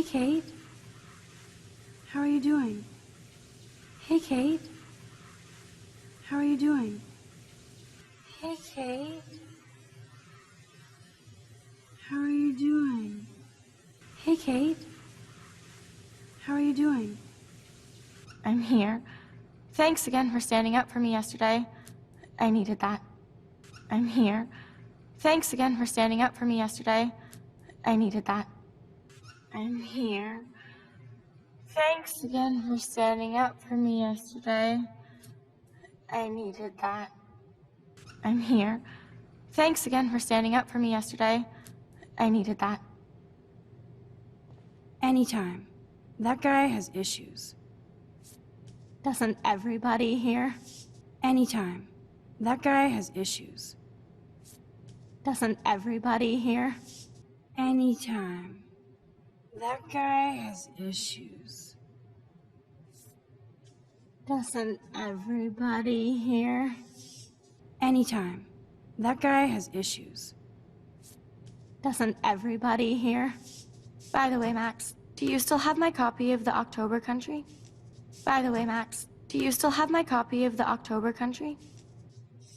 Hey, Kate. How are you doing? Hey, Kate. How are you doing? Hey, Kate. How are you doing? Hey, Kate. How are you doing? I'm here. Thanks again for standing up for me yesterday. I needed that. I'm here. Thanks again for standing up for me yesterday. I needed that. I'm here. Thanks again for standing up for me yesterday. I needed that. I'm here. Thanks again for standing up for me yesterday. I needed that. Anytime. That guy has issues. Doesn't everybody here? Anytime. That guy has issues. Doesn't everybody here? Anytime. That guy has issues. Doesn't everybody here? Anytime. That guy has issues. Doesn't everybody here? By the way, Max, do you still have my copy of the October Country? By the way, Max, do you still have my copy of the October Country?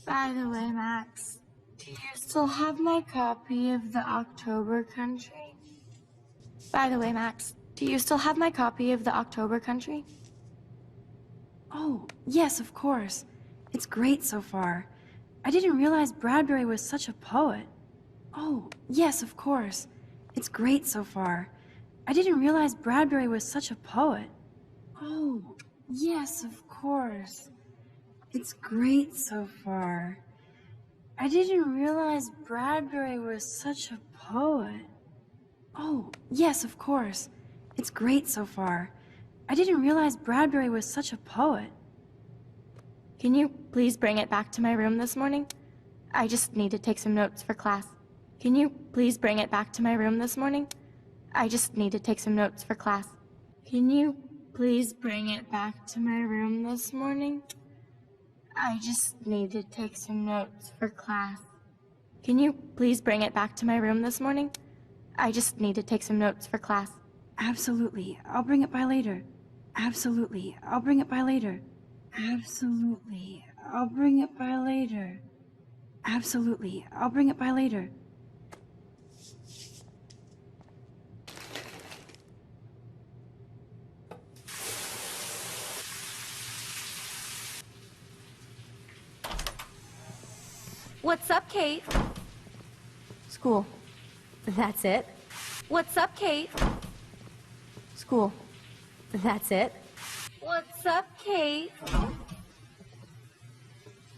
By the way, Max, do you still have my copy of the October Country? By the way, Max, do you still have my copy of the October Country? Oh, yes, of course. It's great so far. I didn't realize Bradbury was such a poet. Oh, yes, of course. It's great so far. I didn't realize Bradbury was such a poet. Oh, yes, of course. It's great so far. I didn't realize Bradbury was such a poet. Oh, yes, of course. It's great so far. I didn't realize Bradbury was such a poet. Can you please bring it back to my room this morning? I just need to take some notes for class. Can you please bring it back to my room this morning? I just need to take some notes for class. Can you please bring it back to my room this morning? I just need to take some notes for class. Can you please bring it back to my room this morning? I just need to take some notes for class. Absolutely. I'll bring it by later. Absolutely. I'll bring it by later. Absolutely. I'll bring it by later. Absolutely. I'll bring it by later. What's up, Kate? School. That's it. What's up, Kate? School. That's it. What's up, Kate?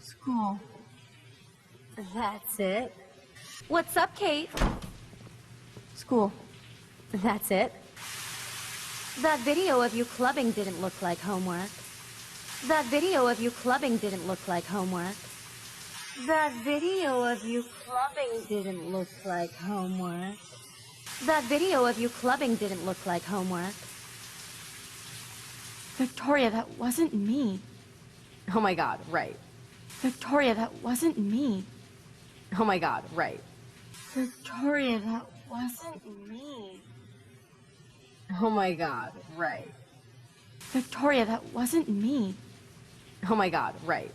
School. That's it. What's up, Kate? School. That's it. That video of you clubbing didn't look like homework. That video of you clubbing didn't look like homework. That video of you clubbing didn't look like homework. That video of you clubbing didn't look like homework. Victoria, that wasn't me. Oh my god, right. Victoria, that wasn't me. Oh my god, right. Victoria, that wasn't me. Oh my god, right. Victoria, that wasn't me. Oh my god, right.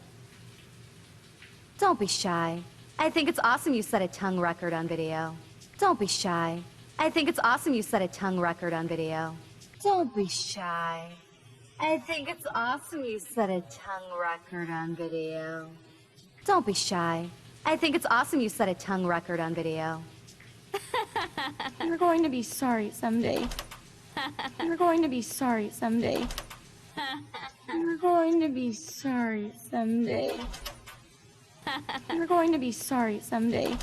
Don't be shy. I think it's awesome you set a tongue record on video. Don't be shy. I think it's awesome you set a tongue record on video. Don't be shy. I think it's awesome you set a tongue record on video. Don't be shy. I think it's awesome you set a tongue record on video. You're going to be sorry someday. You're going to be sorry someday. You're going to be sorry someday. You're going to be sorry someday.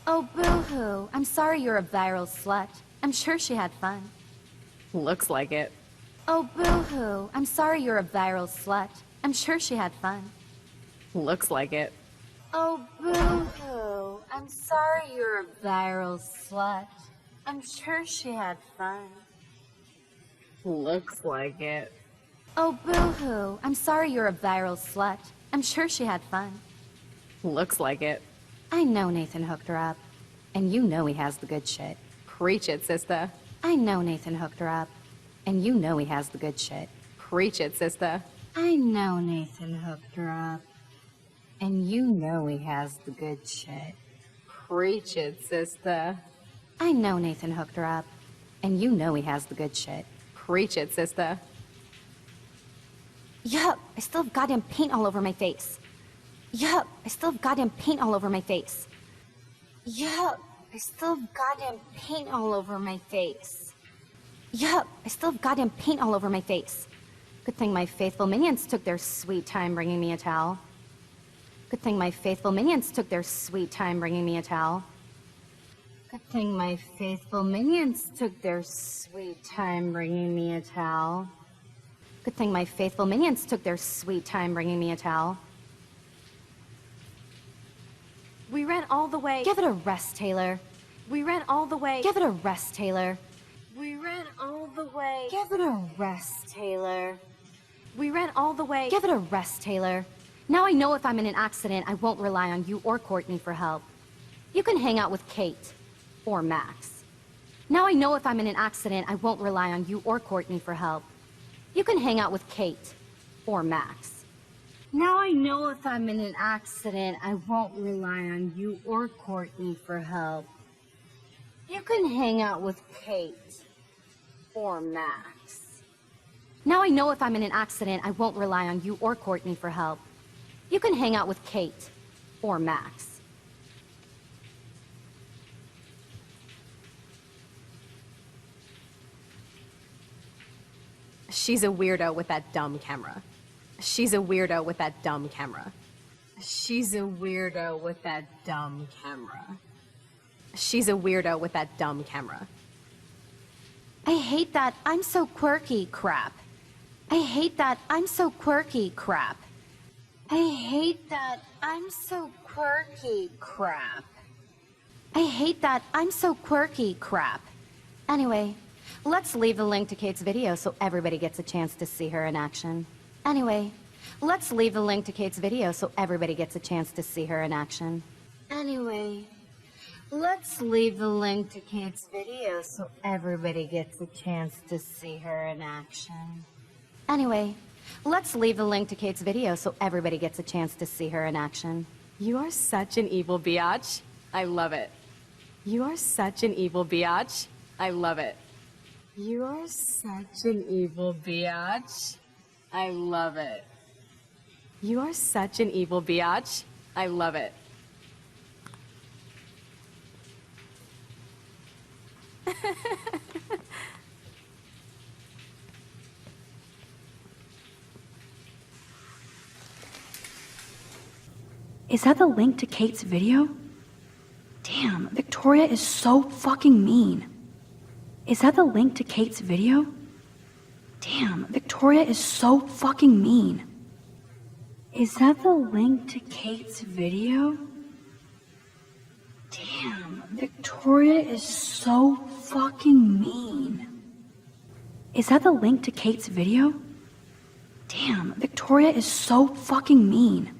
Oh, boo-hoo. I'm sorry you're a viral slut. I'm sure she had fun. Looks like it. Oh, boo-hoo. I'm sorry you're a viral slut. I'm sure she had fun. Looks like it. Oh, boo-hoo. I'm sorry you're a viral slut. I'm sure she had fun. Looks like it. Oh, boo-hoo. I'm sorry you're a viral slut. I'm sure she had fun. Looks like it. I know Nathan hooked her up. And you know he has the good shit. Preach it, sister. I know Nathan hooked her up. And you know he has the good shit. Preach it, sister. I know Nathan hooked her up. And you know he has the good shit. Preach it, sister. I know Nathan hooked her up. And you know he has the good shit. Preach it, sister. Yup, I still have goddamn paint all over my face. Yup, I still have goddamn paint all over my face. Yup, I still have goddamn paint all over my face. Yup, I still have goddamn paint all over my face. Good thing my faithful minions took their sweet time bringing me a towel. Good thing my faithful minions took their sweet time bringing me a towel. Good thing my faithful minions took their sweet time bringing me a towel. Good thing my faithful minions took their sweet time bringing me a towel. We ran all the way. Give it a rest, Taylor. We ran all the way. Give it a rest, Taylor. We ran all the way. Give it a rest, Taylor. We ran all the way. Give it a rest, Taylor. Now I know if I'm in an accident, I won't rely on you or Courtney for help. You can hang out with Kate. Or Max. Now I know if I'm in an accident, I won't rely on you or Courtney for help. You can hang out with Kate. Or Max. Now I know if I'm in an accident, I won't rely on you or Courtney for help. You can hang out with Kate. Or Max. Now I know if I'm in an accident, I won't rely on you or Courtney for help. You can hang out with Kate. Or Max. She's a weirdo with that dumb camera. She's a weirdo with that dumb camera. She's a weirdo with that dumb camera. She's a weirdo with that dumb camera. I hate that I'm so quirky crap. I hate that I'm so quirky crap. I hate that I'm so quirky crap. I hate that I'm so quirky crap. Anyway, let's leave the link to Kate's video so everybody gets a chance to see her in action. Anyway, let's leave the link to Kate's video so everybody gets a chance to see her in action. Anyway, let's leave the link to Kate's video so everybody gets a chance to see her in action. Anyway, let's leave the link to Kate's video so everybody gets a chance to see her in action. You are such an evil biatch. I love it. You are such an evil biatch. I love it. You are such an evil biatch. I love it. You are such an evil biatch. I love it. Is that the link to Kate's video? Damn, Victoria is so fucking mean. Is that the link to Kate's video? Damn, Victoria is so fucking mean. Is that the link to Kate's video? Damn, Victoria is so fucking mean. Is that the link to Kate's video? Damn, Victoria is so fucking mean.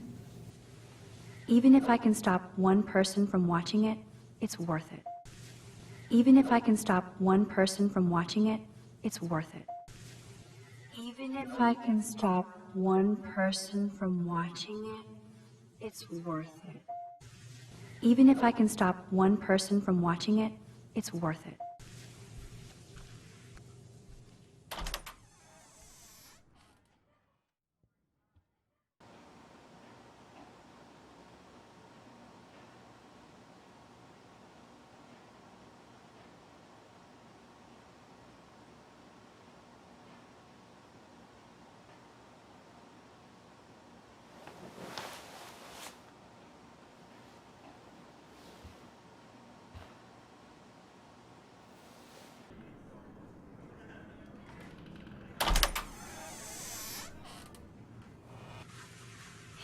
Even if I can stop one person from watching it, it's worth it. Even if I can stop one person from watching it, it's worth it. Even if I can stop one person from watching it, it's worth it. Even if I can stop one person from watching it, it's worth it.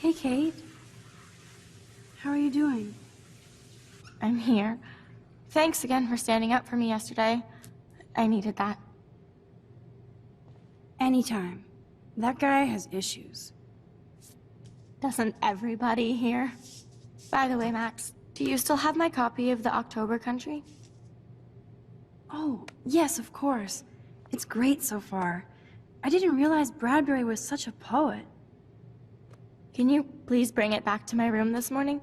Hey, Kate. How are you doing? I'm here. Thanks again for standing up for me yesterday. I needed that. Anytime. That guy has issues. Doesn't everybody here? By the way, Max, do you still have my copy of the October Country? Oh, yes, of course. It's great so far. I didn't realize Bradbury was such a poet. Can you please bring it back to my room this morning?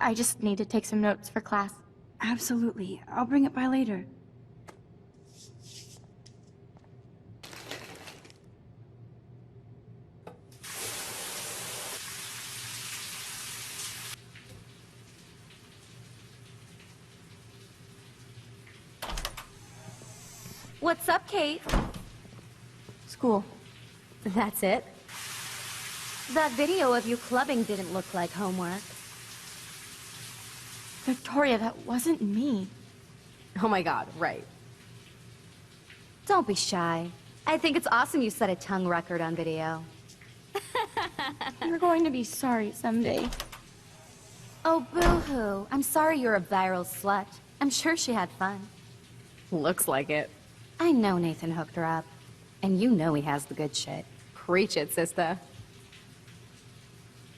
I just need to take some notes for class. Absolutely. I'll bring it by later. What's up, Kate? School. That's it? That video of you clubbing didn't look like homework. Victoria, that wasn't me. Oh my god, right. Don't be shy. I think it's awesome you set a tongue record on video. You're going to be sorry someday. Oh, boo-hoo. I'm sorry you're a viral slut. I'm sure she had fun. Looks like it. I know Nathan hooked her up. And you know he has the good shit. Preach it, sister.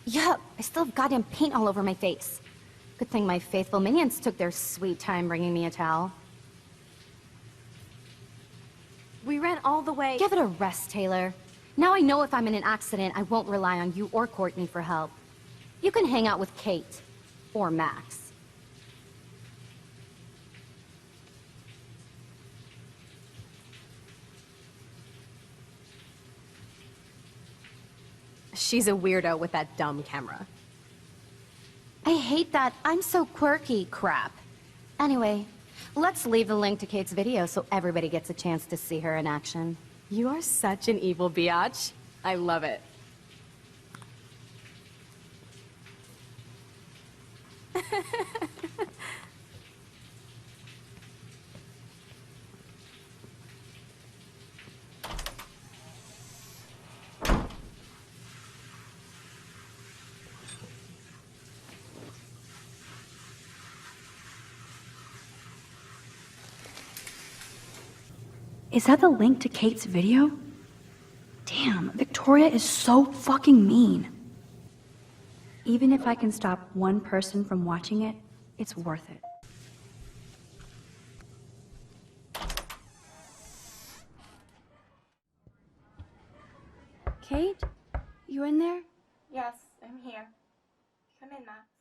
Yup, I still have goddamn paint all over my face. Good thing my faithful minions took their sweet time bringing me a towel. We ran all the way. Give it a rest, Taylor. Now I know if I'm in an accident, I won't rely on you or Courtney for help. You can hang out with Kate. Or Max. She's a weirdo with that dumb camera. I hate that "I'm so quirky" crap. Anyway, let's leave the link to Kate's video so everybody gets a chance to see her in action. You are such an evil biatch. I love it. Is that the link to Kate's video? Damn, Victoria is so fucking mean. Even if I can stop one person from watching it, it's worth it. Kate? You in there? Yes, I'm here. Come in, Max.